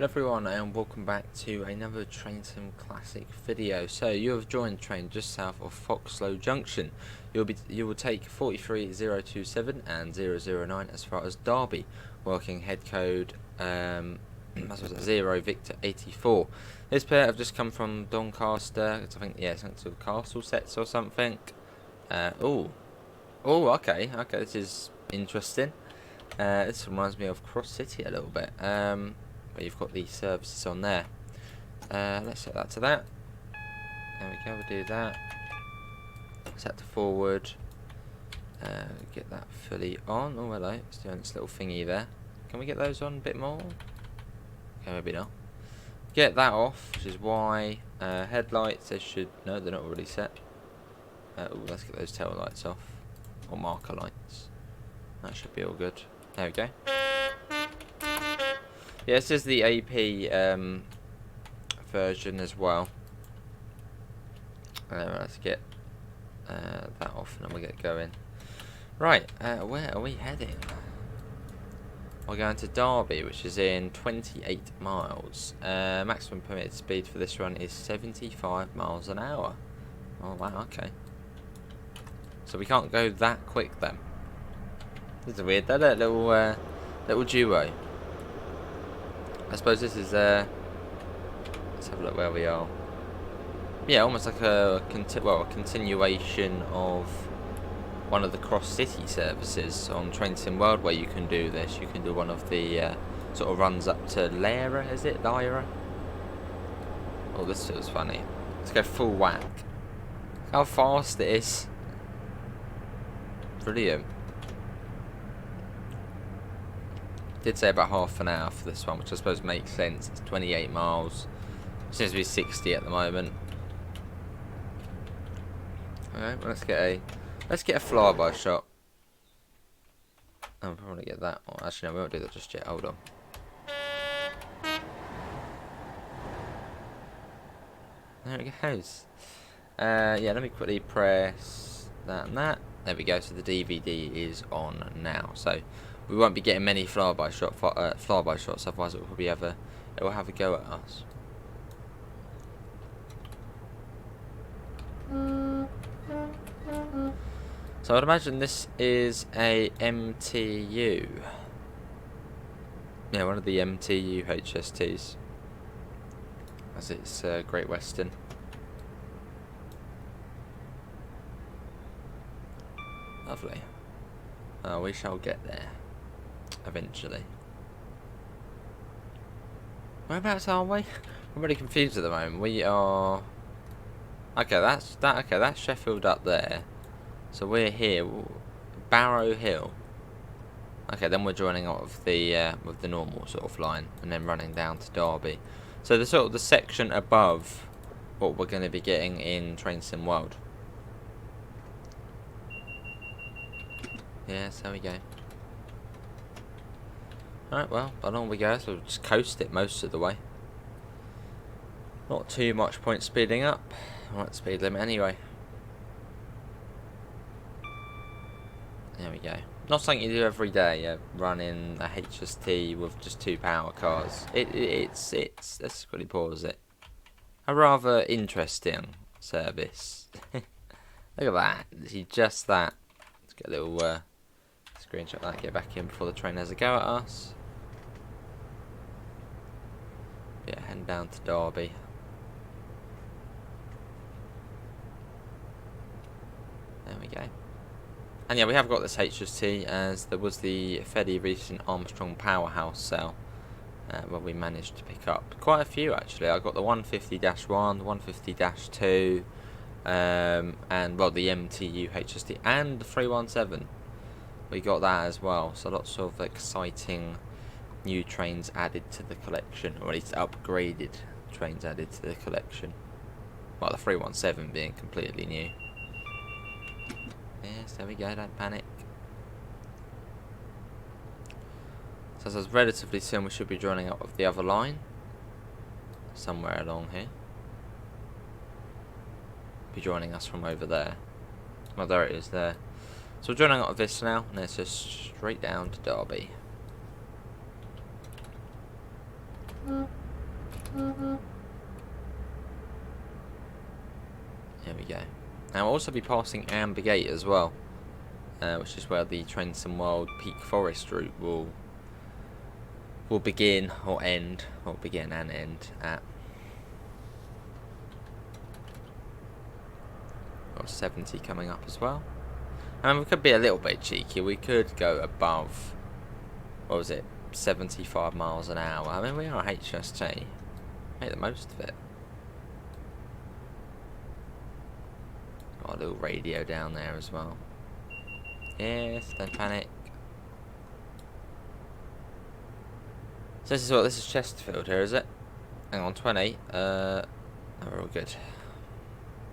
Hello everyone and welcome back to another Train Sim Classic video. So you have joined train just south of Foxlow Junction. You will take 43027 and 009 as far as Derby, working head code 0 Victor 84. This pair have just come from Doncaster. I think something to the castle sets or something. Okay, this is interesting. This reminds me of Cross City a little bit. But you've got these services on there. Let's set that to that. There we go, we'll do that. Set to forward. Get that fully on. Oh, hello, it's doing this little thingy there. Can we get those on a bit more? Okay, maybe not. Get that off, which is why. Headlights, they should. No, they're not already set. Let's get those tail lights off. Or marker lights. That should be all good. There we go. Yeah, this is the AP version as well. Let's get that off and then we'll get going. Right, where are we heading? We're going to Derby, which is in 28 miles. Maximum permitted speed for this run is 75 miles an hour. Oh wow, okay. So we can't go that quick then. This is weird, that little duo. I suppose this is let's have a look where we are. Yeah, almost like a continuation of one of the Cross City services on Train Sim World, where you can do this. You can do one of the sort of runs up to Laira, is it? Laira? Oh, this feels funny. Let's go full whack. Look how fast it is. Brilliant. Did say about half an hour for this one, which I suppose makes sense. It's 28 miles. It seems to be 60 at the moment. Alright, well, let's get a flyby shot. I'll probably get that. Oh, actually, no, we won't do that just yet. Hold on. There it goes. Yeah, let me quickly press that and that. There we go. So the DVD is on now. So we won't be getting many flyby shots, otherwise it will probably have a go at us. So I'd imagine this is a MTU. Yeah, one of the MTU HSTs, as it's Great Western. Lovely. We shall get there eventually. Whereabouts are we? I'm really confused at the moment. We are. Okay, that's Sheffield up there. So we're here, Barrow Hill. Okay, then we're joining out of the with the normal sort of line, and then running down to Derby. So the section above what we're going to be getting in Train Sim World. Yes, there we go. Alright, well, along we go, so we'll just coast it most of the way. Not too much point speeding up. I want speed limit anyway. There we go. Not something you do every day, running a HST with just 2 power cars. It's let's quickly pause it. A rather interesting service. Look at that. See, just that. Let's get a little screenshot of that, get back in before the train has a go at us. Yeah, heading down to Derby. There we go. And yeah, we have got this HST, as there was the fairly recent Armstrong Powerhouse sale, where we managed to pick up quite a few actually. I got the 150-1, the 150-2, and well, the MTU HST and the 317. We got that as well, so lots of exciting new trains added to the collection, or at least upgraded trains added to the collection. Well, the 317 being completely new. Yes, there we go, don't panic. So as relatively soon we should be joining up with the other line. Somewhere along here. Be joining us from over there. Well, there it is there. So we're joining up with this now, and it's just straight down to Derby. There we go. And we'll also be passing Ambergate as well, which is where the Trenton World Peak Forest route will begin or end, or begin and end at. Got 70 coming up as well. And we could be a little bit cheeky. We could go above, what was it, 75 miles an hour. I mean, we are HST. Make the most of it. Got a little radio down there as well. Yes, don't panic. So this is Chesterfield here, is it? Hang on, 20. Oh, we're all good.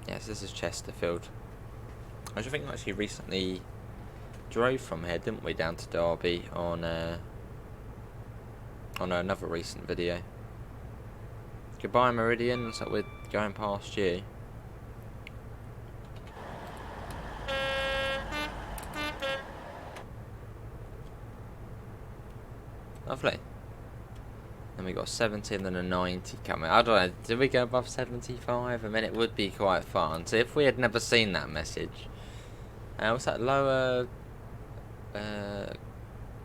Yes, this is Chesterfield. I think we actually recently drove from here, didn't we, down to Derby on another recent video. Goodbye, Meridian. Looks like we're going past you. Lovely. Then we got 70 and then a 90 coming. I don't know, did we go above 75? I mean, it would be quite fun. So if we had never seen that message, what's that? Lower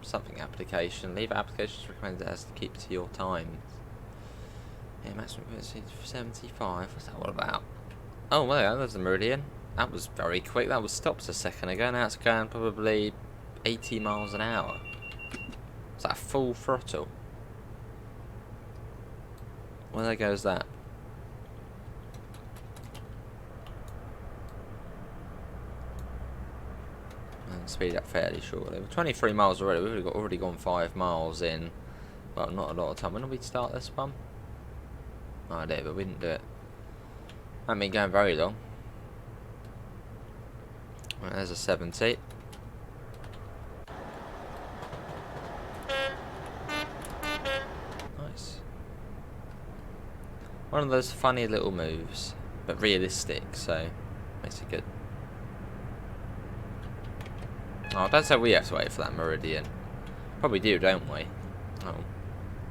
something application. Leave applications recommended as to keep to your times. Yeah, maximum speed 75. What's that all about? Oh, well, there's the Meridian. That was very quick. That was stopped a second ago. Now it's going probably 80 miles an hour. Is that full throttle? Well, there goes that. And speed up fairly shortly. We're 23 miles already. We've already gone 5 miles in. Well, not a lot of time. When did we start this one? No idea, but we didn't do it. Hasn't been going very long. Well, there's a 70. Nice. One of those funny little moves, but realistic, so makes it good. Oh, don't say we have to wait for that Meridian. Probably do, don't we? Oh.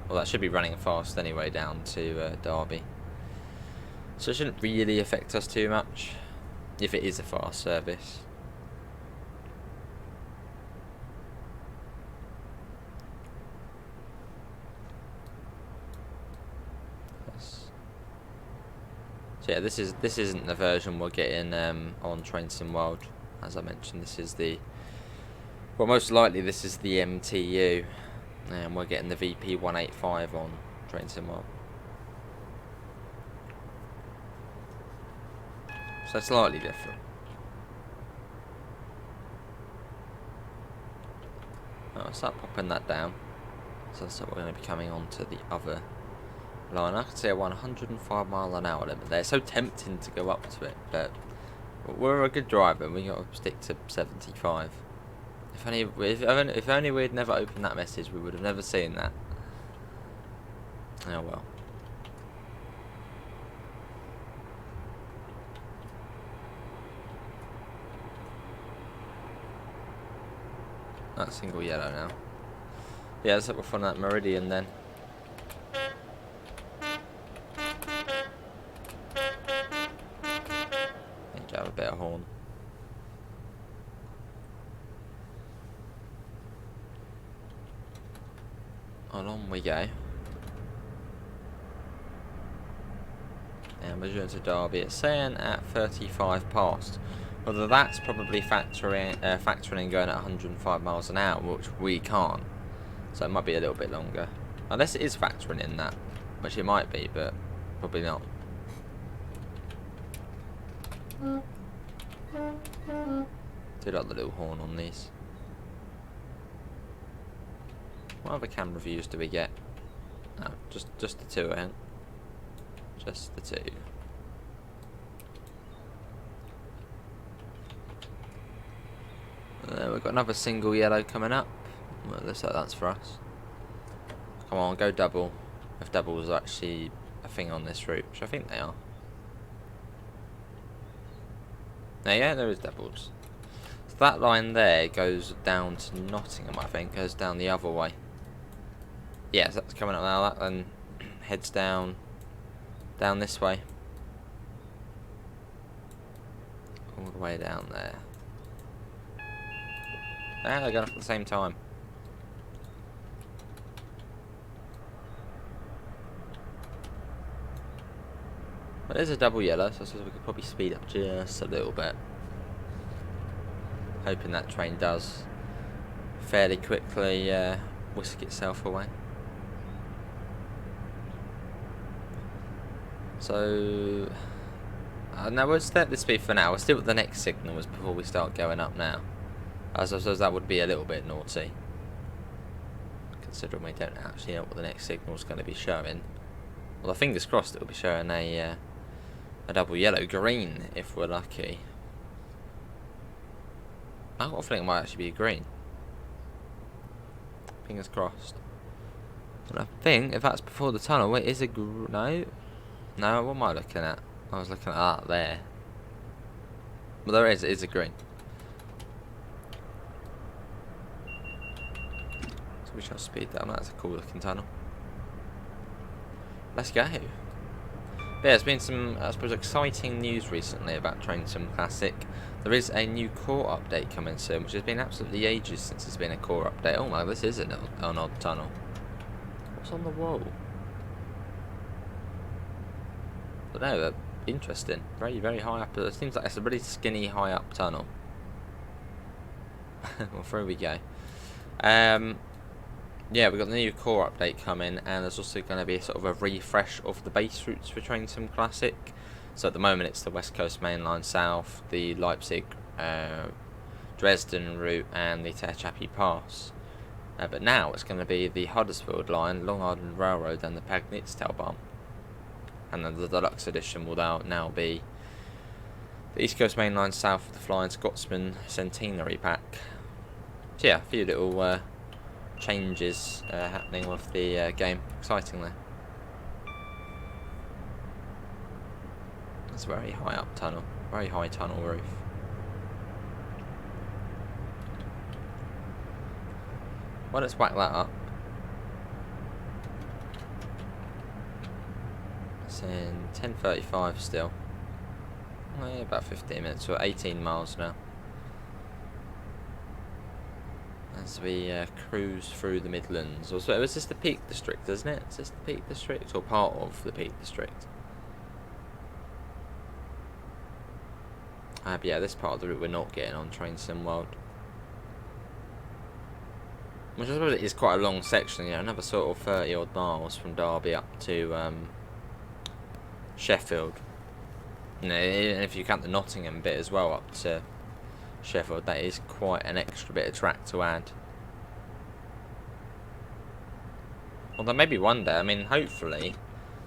Well, that should be running fast anyway down to Derby. So it shouldn't really affect us too much, if it is a fast service. So yeah, this isn't the version we're getting on Trenton World. As I mentioned, this is the, well, most likely this is the MTU, and we're getting the VP 185 on Trenton World. So slightly different. Oh, start popping that down. So that's what we're going to be coming on to the other line. I could say a 105 mile an hour limit there. It's so tempting to go up to it, but we're a good driver and we got to stick to 75. If only we'd never opened that message, we would have never seen that. Oh well. That's single yellow now. Yeah, let's hope we'll find that Meridian then. Need to have a bit of horn. On we go. And we're going to Derby. It's saying at 35 past. Although that's probably factoring in going at 105 miles an hour, which we can't. So it might be a little bit longer. Unless it is factoring in that, which it might be, but probably not. Do like the little horn on these. What other camera views do we get? No, just the two, I think. Just the two. We've got another single yellow coming up. Well, looks like that's for us. Come on, go double. If doubles are actually a thing on this route, which I think they are. Yeah, there is doubles. So that line there goes down to Nottingham, I think. Goes down the other way. Yeah, so that's coming up now. That then heads down this way. all the way down there. Ah, they're going off at the same time. But there's a double yellow, so I suppose we could probably speed up just a little bit. Hoping that train does fairly quickly whisk itself away. So now we'll set the speed for now. We'll see what the next signal is before we start going up now. As I suppose that would be a little bit naughty, considering we don't actually know what the next signal is going to be showing. Well, fingers crossed it'll be showing a double yellow green if we're lucky. I got a feeling it might actually be a green. Fingers crossed. And I think if that's before the tunnel, it is a no. No, what am I looking at? I was looking at that there. Well, there is. It is a green. So we shall speed that. That's a cool looking tunnel. Let's go. But yeah, there's been some, I suppose, exciting news recently about Train Sim Classic. There is a new core update coming soon, which has been absolutely ages since there's been a core update. Oh my, this is an odd tunnel. What's on the wall? I don't know, they're interesting. Very, very high up. It seems like it's a really skinny, high up tunnel. Well, through we go. Yeah, we've got the new core update coming, and there's also going to be a sort of a refresh of the base routes for Train Sim Classic. So at the moment it's the West Coast Main Line South, the Leipzig, Dresden route, and the Tehachapi Pass. But now it's going to be the Huddersfield Line, Long Island Railroad, and the Pagnitz-Talbahn. And then the deluxe edition will now be the East Coast Main Line South of the Flying Scotsman Centenary Pack. So yeah, a few little changes happening with the game. Exciting there. It's a very high up tunnel, very high tunnel roof. Well, let's whack that up. It's in 10:35 still. Oh, yeah, about 15 minutes, or 18 miles now. As we cruise through the Midlands. Also, is this the Peak District, isn't it? Is this the Peak District, or part of the Peak District? But yeah, this part of the route we're not getting on Train Sim World. Which I suppose it is quite a long section, you know, another sort of 30 odd miles from Derby up to Sheffield. You know, if you count the Nottingham bit as well up to Sheffield, that is quite an extra bit of track to add. Although maybe one day, I mean, hopefully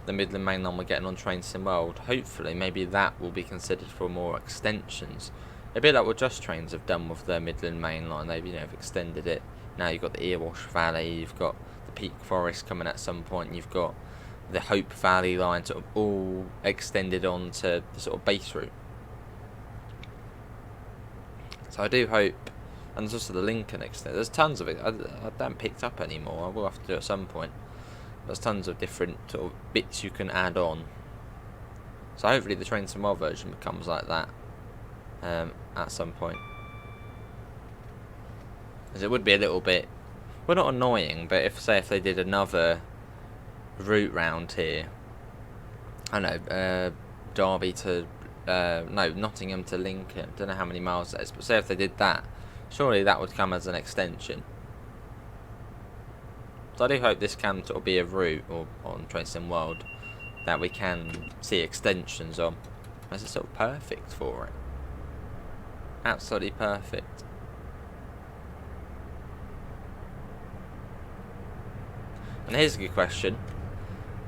the Midland Main Line we're getting on Train Sim World, hopefully maybe that will be considered for more extensions. A bit like what Just Trains have done with the Midland Main Line. They've, you know, extended it. Now you've got the Earwash Valley, you've got the Peak Forest coming at some point, you've got the Hope Valley line sort of all extended on to the sort of base route. So I do hope, and there's also the Lincoln extent. There's tons of it. I haven't picked up anymore. I will have to do it at some point. There's tons of different sort of bits you can add on. So hopefully the Train Sim World version becomes like that at some point. As it would be a little bit, well, not annoying, but if they did another route round here, I don't know, Derby to no, Nottingham to Lincoln, don't know how many miles that is, but say if they did that, surely that would come as an extension. So I do hope this can sort of be a route, or on Train Sim World, that we can see extensions on. This is sort of perfect for it. Absolutely perfect. And here's a good question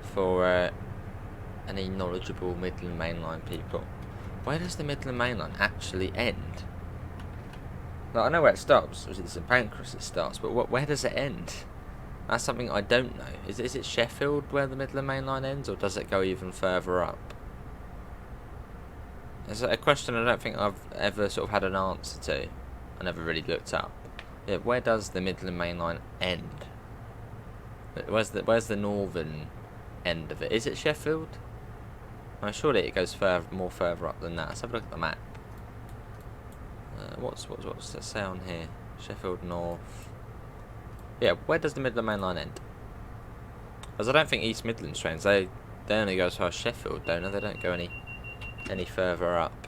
for any knowledgeable Midland Main Line people. Where does the Midland Main Line actually end? Like, I know where it starts, it's in St Pancras it starts, but where does it end? That's something I don't know. Is it Sheffield where the Midland Main Line ends, or does it go even further up? It's a question I don't think I've ever sort of had an answer to. I never really looked up. Yeah, where does the Midland Main Line end? Where's the northern end of it? Is it Sheffield? I'm sure that it goes more further up than that. Let's have a look at the map. What's that say on here? Sheffield North. Yeah, where does the Midland Main Line end? Because I don't think East Midlands trains, they only go as far as Sheffield, don't they? They don't go any further up.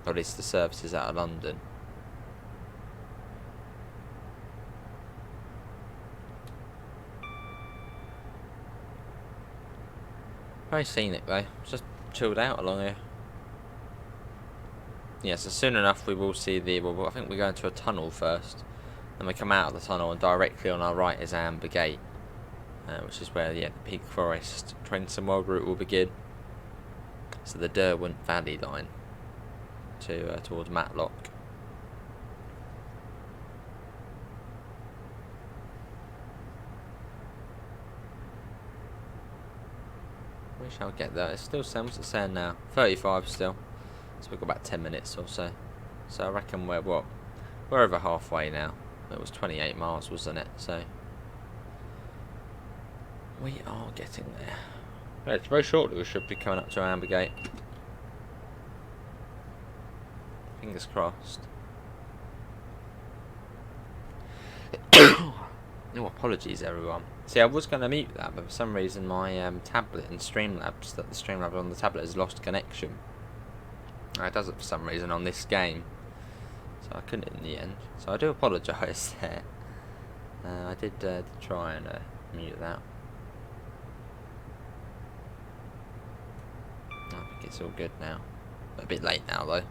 Or at least the services out of London. Very scenic though, just chilled out along here. Yeah, so soon enough we will see well, I think we're going to a tunnel first. Then we come out of the tunnel and directly on our right is Ambergate. Which is where, yeah, the Peak Forest Trenton World route will begin. So the Derwent Valley line towards Matlock. We shall get there. It's still saying, what's it saying now? 35 still. So we've got about 10 minutes or so. So I reckon we're over halfway now. It was 28 miles, wasn't it? So we are getting there. Right, it's very shortly we should be coming up to Ambergate. Fingers crossed. Oh, apologies everyone. See, I was going to mute that, but for some reason my tablet and Streamlabs, the Streamlabs on the tablet has lost connection. It does it for some reason on this game. So I couldn't in the end. So I do apologise there. I did try and mute that. I think it's all good now. A bit late now though.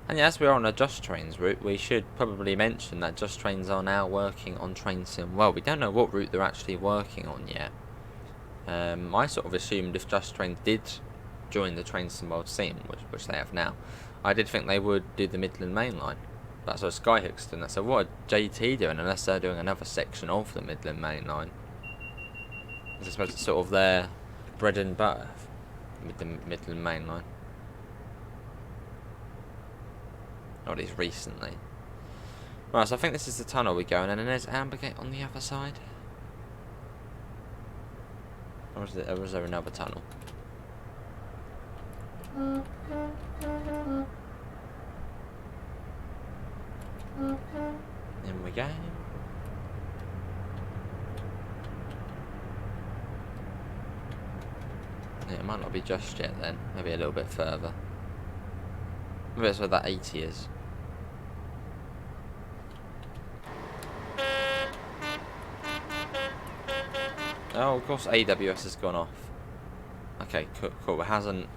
And yeah, as we are on a Just Trains route, we should probably mention that Just Trains are now working on train sim. Well, we don't know what route they're actually working on yet. I sort of assumed if Just Trains did join the train sim world scene, which they have now, I did think they would do the Midland Main Line. That's what Skyhook's done. So what are JT doing unless they're doing another section of the Midland Main Line? I suppose it's sort of their bread and butter, the Midland Main Line. Or at least recently. Right, so I think this is the tunnel we go in, and then there's Ambergate on the other side. Or was there another tunnel? In we go. Yeah, it might not be just yet then. Maybe a little bit further. Maybe that's where that 80 is. Oh, of course AWS has gone off. Okay, cool. It hasn't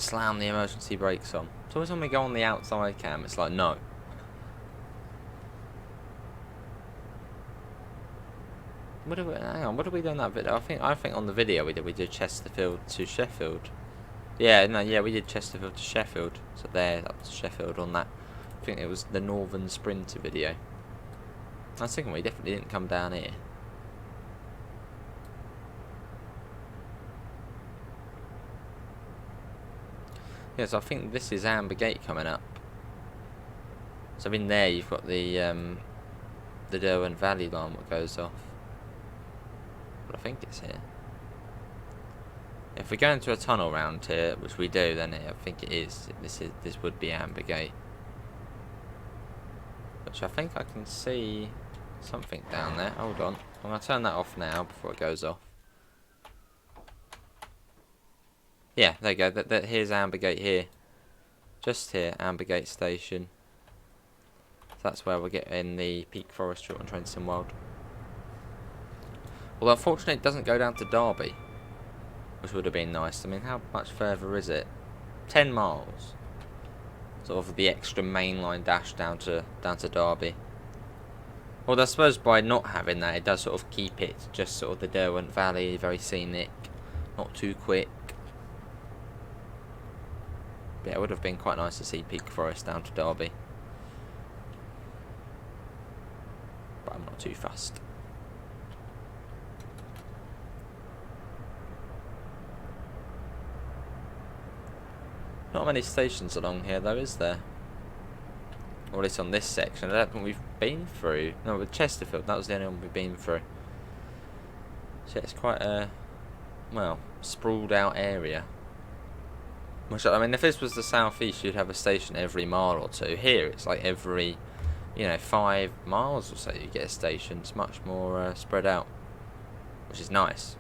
slammed the emergency brakes on. It's always when we go on the outside cam, it's like no. What do we? Hang on. What did we do in that video? I think on the video we did Chesterfield to Sheffield. Yeah, no, yeah, we did Chesterfield to Sheffield. So that was Sheffield on that. I think it was the Northern Sprinter video. I was thinking we definitely didn't come down here. Yeah, so I think this is Ambergate coming up. So in there you've got the Derwent Valley line that goes off. But I think it's here. If we go into a tunnel round here, which we do, then I think it is. This would be Ambergate. Which I think I can see something down there. Hold on. I'm going to turn that off now before it goes off. Yeah, there you go. Here's Ambergate here. Just here, Ambergate Station. So that's where we're getting the Peak Forest route on Trenton World. Well, unfortunately, it doesn't go down to Derby, which would have been nice. I mean, how much further is it? 10 miles. Sort of the extra mainline dash down to Derby. Well, I suppose by not having that, it does sort of keep it just sort of the Derwent Valley, very scenic, not too quick. But yeah, it would have been quite nice to see Peak Forest down to Derby. But I'm not too fussed. Not many stations along here though, is there? Or at least on this section. I don't think we've been through. No, with Chesterfield, that was the only one we've been through. So it's quite well, sprawled out area. Which, I mean, if this was the southeast, you'd have a station every mile or two. Here, it's like every, 5 miles or so you get a station. It's much more spread out, which is nice.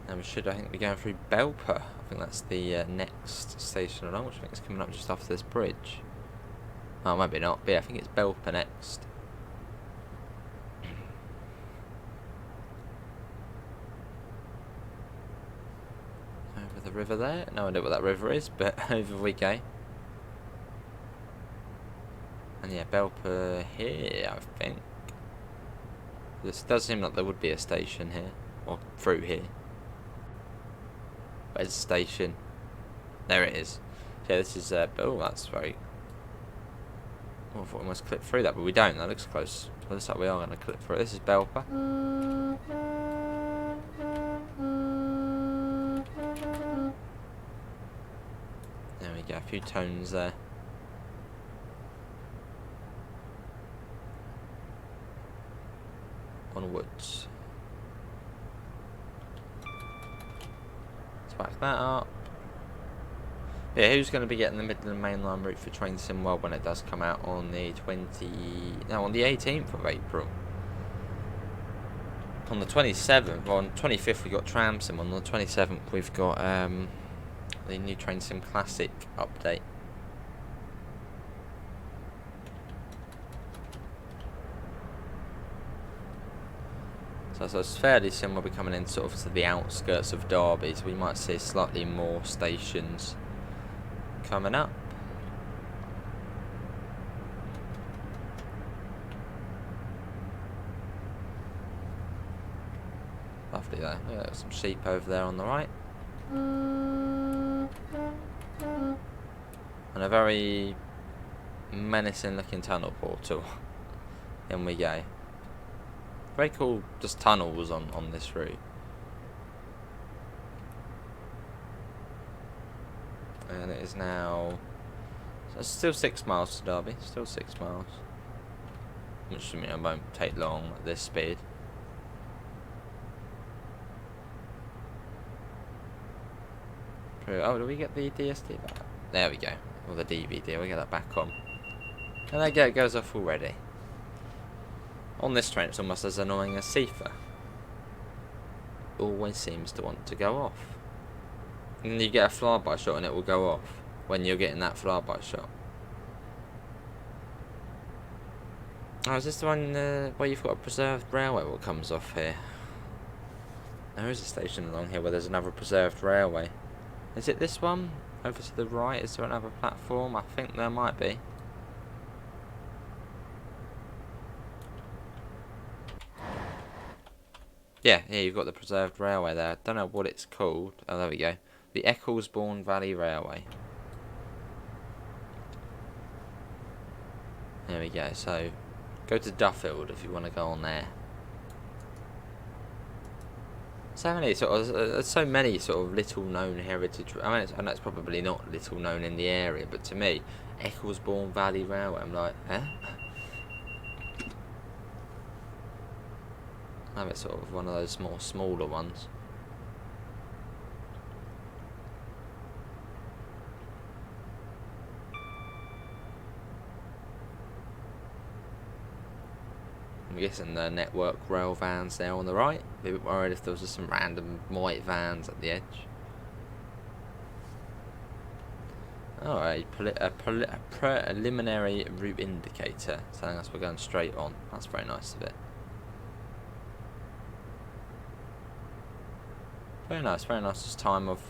And we should, I think, be going through Belper. I think that's the next station along, which I think is coming up just after this bridge. Oh, maybe not, but yeah, I think it's Belper next. Over the river there. No idea what that river is, but over we go. And yeah, Belper here, I think. This does seem like there would be a station here, or through here. Where's the station? There it is. Yeah, this is, oh, that's very... Oh, I thought we must clip through that, but we don't. That looks close. It looks like we are going to clip through it. This is Belper. There we go, a few tones there. Onwards. Let's back that up. Yeah, who's going to be getting the Midland Main Line route for Train Sim World when it does come out on the on the 18th of April? On the 27th, on the 25th we got Tram Sim. On the 27th we've got the new Train Sim Classic update. So it's fairly soon we'll be coming in sort of to the outskirts of Derby, so we might see slightly more stations coming up. Lovely there. Yeah, there's some sheep over there on the right. And a very menacing looking tunnel portal. In we go. Very cool just tunnels on this route. And it is now... So it's still 6 miles to Derby. Still 6 miles. Which, I mean, it won't take long at this speed. Oh, do we get the DSD back? There we go. Or the DVD. We get that back on. And there it goes off already. On this train, it's almost as annoying as Sifa. Always seems to want to go off. And you get a flyby shot and it will go off when you're getting that flyby shot. Oh, is this the one where you've got a preserved railway what comes off here? There is a station along here where there's another preserved railway. Is it this one? Over to the right, is there another platform? I think there might be. Yeah, you've got the preserved railway there. I don't know what it's called. Oh, there we go. The Ecclesbourne Valley Railway. There we go. So, go to Duffield if you want to go on there. So many sort of little known heritage. I mean, I know it's probably not little known in the area, but to me, Ecclesbourne Valley Railway, I'm like, eh? I have it sort of one of those smaller ones. I'm guessing the network rail vans there on the right. Be a bit worried if there was just some random white vans at the edge. Alright, a preliminary route indicator telling us we're going straight on. That's very nice of it. Very nice this time of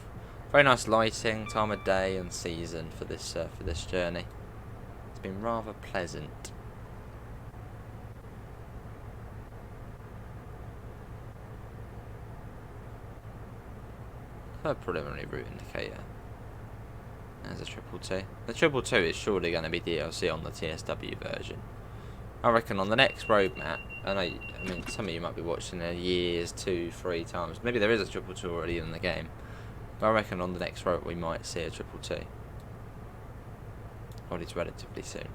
very nice lighting, time of day and season for this journey. It's been rather pleasant. A preliminary route indicator. There's a 222. The 222 is surely going to be DLC on the TSW version. I reckon on the next road map, I mean, some of you might be watching it years, 2, 3 times. Maybe there is a 222 already in the game. But I reckon on the next route we might see a triple T. Or at least relatively soon.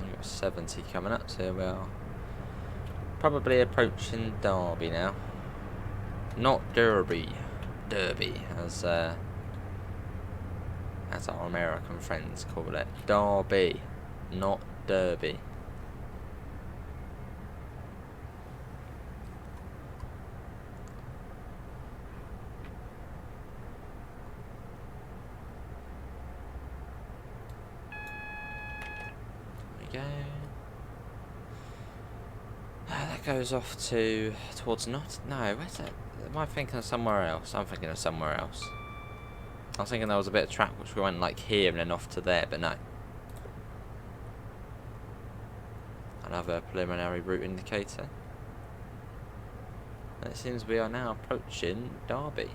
We've got 70 coming up, so we are probably approaching Derby now. Not Derby. Derby, as our American friends call it. Derby, not Derby. There we go. That goes off towards not. No, where's that? Am I thinking of somewhere else? I'm thinking of somewhere else. I was thinking there was a bit of track which we went like here and then off to there, but no. Another preliminary route indicator. And it seems we are now approaching Derby.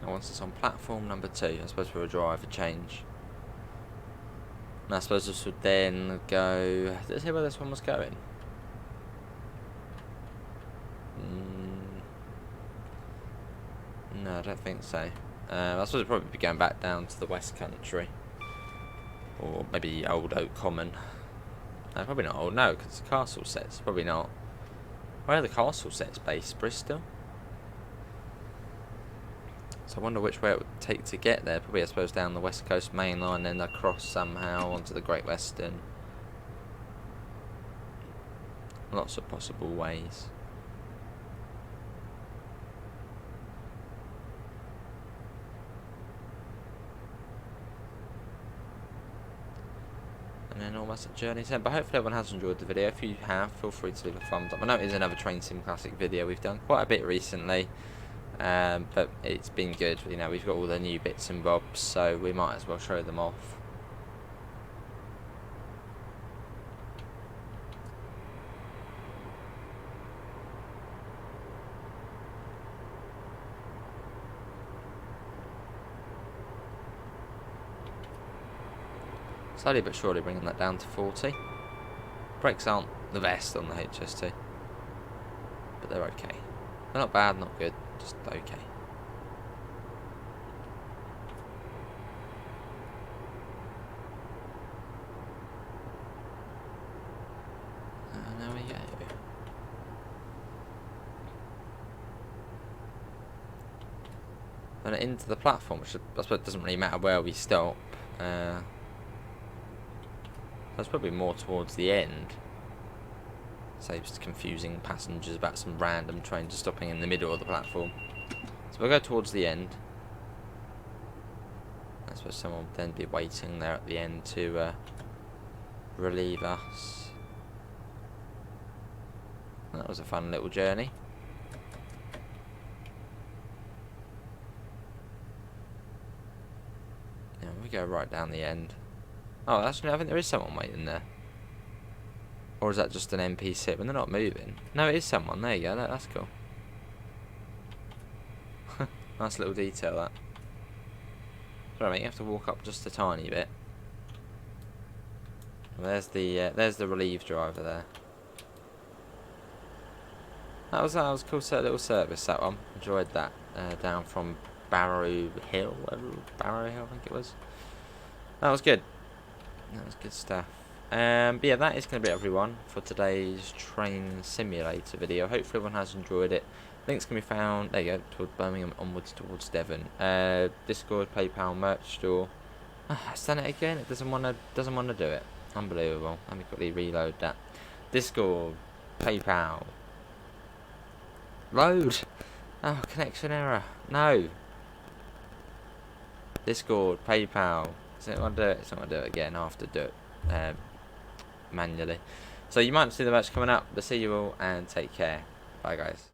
And once it's on platform number 2, I suppose for a driver change. And I suppose this would then go. Did it say where this one was going? No, I don't think so. I suppose it'd probably be going back down to the West Country. Or maybe Old Oak Common. No, probably not old. No, because the castle set's probably not. Where are the castle sets based? Bristol? So I wonder which way it would take to get there. Probably, I suppose, down the West Coast Main Line, then across somehow onto the Great Western. Lots of possible ways. And then almost at journey's end. But hopefully everyone has enjoyed the video. If you have, feel free to leave a thumbs up. I know it is another Train Sim Classic video we've done quite a bit recently. But it's been good. You know, we've got all the new bits and bobs, so we might as well show them off. Slowly but surely bringing that down to 40. Brakes aren't the best on the HST, but they're okay. They're not bad, not good, just okay. And there we go. And into the platform, which I suppose it doesn't really matter where we stop. That's probably more towards the end. Saves confusing passengers about some random train just stopping in the middle of the platform. So we'll go towards the end. I suppose someone will then be waiting there at the end to relieve us. That was a fun little journey. Yeah, we go right down the end. Oh, actually, I think there is someone waiting there. Or is that just an NPC? When they're not moving. No, it is someone. There you go. That's cool. Nice little detail, that. Sorry, mate. You have to walk up just a tiny bit. Well, there's the relief driver there. That was cool. Little service, that one. Enjoyed that. Down from Barrow Hill, Barrow Hill, I think it was. That was good. That was good stuff. But yeah, that is going to be it, everyone, for today's train simulator video. Hopefully everyone has enjoyed it. Links can be found, there you go, towards Birmingham, onwards towards Devon. Discord, PayPal, merch store. It's done it again. It doesn't want to do it. Unbelievable. Let me quickly reload that. Discord, PayPal. Load. Oh, connection error. No. Discord, PayPal. It's not going to do it. It's not going to do it again. I have to do it manually. So you might see the match coming up. But see you all and take care. Bye, guys.